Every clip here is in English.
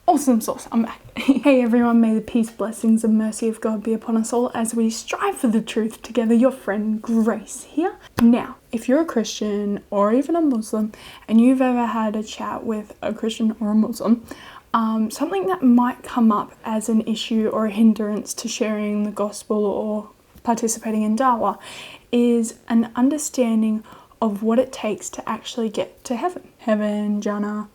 Awesome sauce, I'm back. Hey everyone, may the peace, blessings and mercy of God be upon us all as we strive for the truth together. Your friend Grace here. Now, if you're a Christian or even a Muslim and you've ever had a chat with a Christian or a Muslim, something that might come up as an issue or a hindrance to sharing the gospel or participating in dawah is an understanding of what it takes to actually get to heaven. Heaven, Jannah,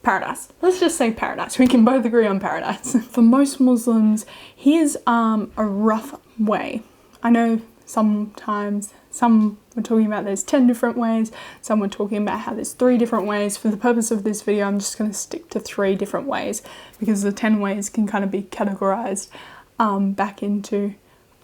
paradise. Let's just say paradise. We can both agree on paradise. For most Muslims, here's a rough way. I know sometimes some were talking about there's 10 different ways, some were talking about how there's 3 different ways. For the purpose of this video, I'm just going to stick to 3 different ways because the 10 ways can kind of be categorized back into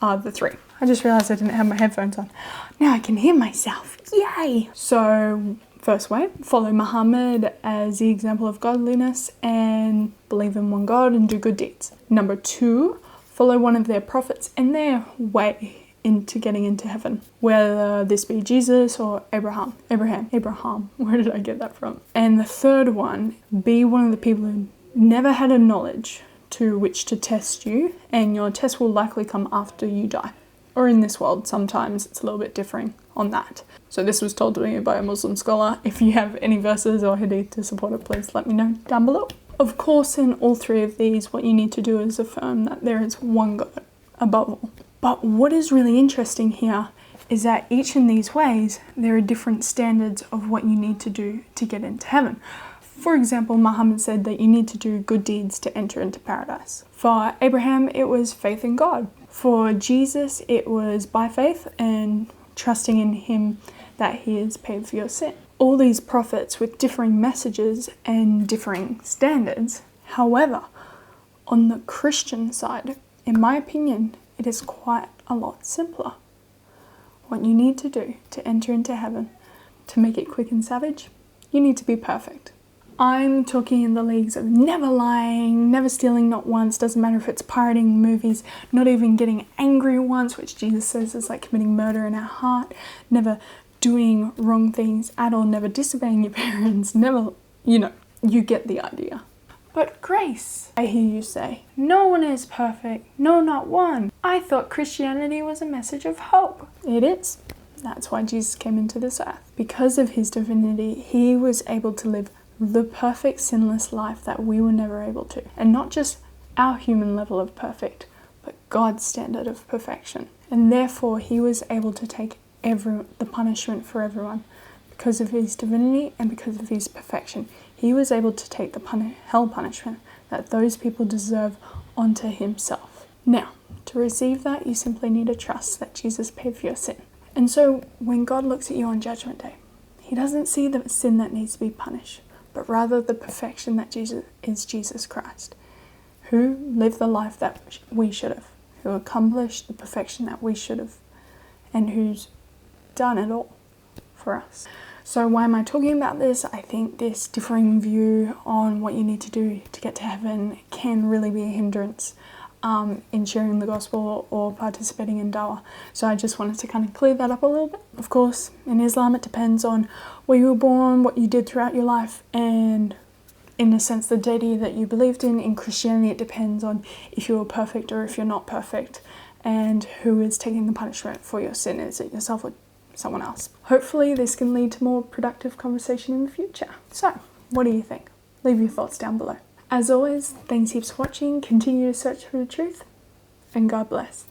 the 3. I just realized I didn't have my headphones on. Now I can hear myself. Yay! So, first way, follow Muhammad as the example of godliness and believe in one God and do good deeds. Number 2, follow one of their prophets and their way into getting into heaven, whether this be Jesus or Abraham. Where did I get that from? And the third one, be one of the people who never had a knowledge to which to test you, and your test will likely come after you die. Or in this world, sometimes it's a little bit differing on that. So this was told to me by a Muslim scholar. If you have any verses or hadith to support it, please let me know down below. Of course, in all 3 of these, what you need to do is affirm that there is one God above all. But what is really interesting here is that each in these ways, there are different standards of what you need to do to get into heaven. For example, Muhammad said that you need to do good deeds to enter into paradise. For Abraham, it was faith in God. For Jesus, it was by faith and trusting in him that he has paid for your sin. All these prophets with differing messages and differing standards. However, on the Christian side, in my opinion, it is quite a lot simpler. What you need to do to enter into heaven, to make it quick and savage, you need to be perfect. I'm talking in the leagues of never lying, never stealing not once, doesn't matter if it's pirating movies, not even getting angry once, which Jesus says is like committing murder in our heart, never doing wrong things at all, never disobeying your parents, never, you get the idea. But Grace, I hear you say, no one is perfect, no, not one. I thought Christianity was a message of hope. It is. That's why Jesus came into this earth. Because of his divinity, he was able to live the perfect sinless life that we were never able to. And not just our human level of perfect, but God's standard of perfection. And therefore he was able to take the punishment for everyone. Because of his divinity and because of his perfection, he was able to take the hell punishment that those people deserve onto himself. Now, to receive that, you simply need to trust that Jesus paid for your sin. And so when God looks at you on Judgment Day, he doesn't see the sin that needs to be punished, but rather the perfection that is Jesus Christ, who lived the life that we should have, who accomplished the perfection that we should have, and who's done it all for us. So why am I talking about this? I think this differing view on what you need to do to get to heaven can really be a hindrance in sharing the gospel or participating in dawah. So I just wanted to kind of clear that up a little bit. Of course, in Islam it depends on where you were born, what you did throughout your life, and in a sense the deity that you believed in. In Christianity it depends on if you're perfect or if you're not perfect, and who is taking the punishment for your sin. Is it yourself or someone else? Hopefully this can lead to more productive conversation in the future. So, what do you think? Leave your thoughts down below. As always, thanks heaps for watching, continue to search for the truth, and God bless.